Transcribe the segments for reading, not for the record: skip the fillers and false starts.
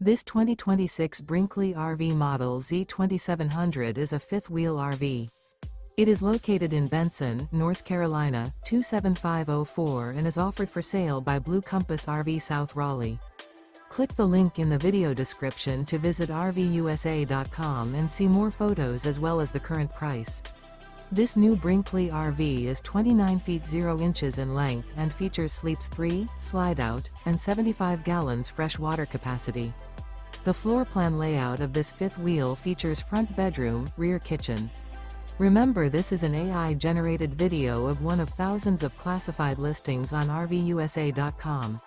This 2026 Brinkley RV Model Z 2700 is a fifth-wheel RV. It is located in Benson, North Carolina, 27504 and is offered for sale by Blue Compass RV South Raleigh. Click the link in the video description to visit RVUSA.com and see more photos as well as the current price. This new Brinkley RV is 29 feet 0 inches in length and features sleeps 3, slide-out, and 75 gallons fresh water capacity. The floor plan layout of this fifth wheel features front bedroom, rear kitchen. Remember, this is an AI-generated video of one of thousands of classified listings on RVUSA.com.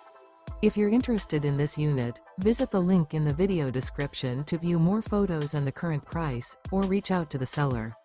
If you're interested in this unit, visit the link in the video description to view more photos and the current price, or reach out to the seller.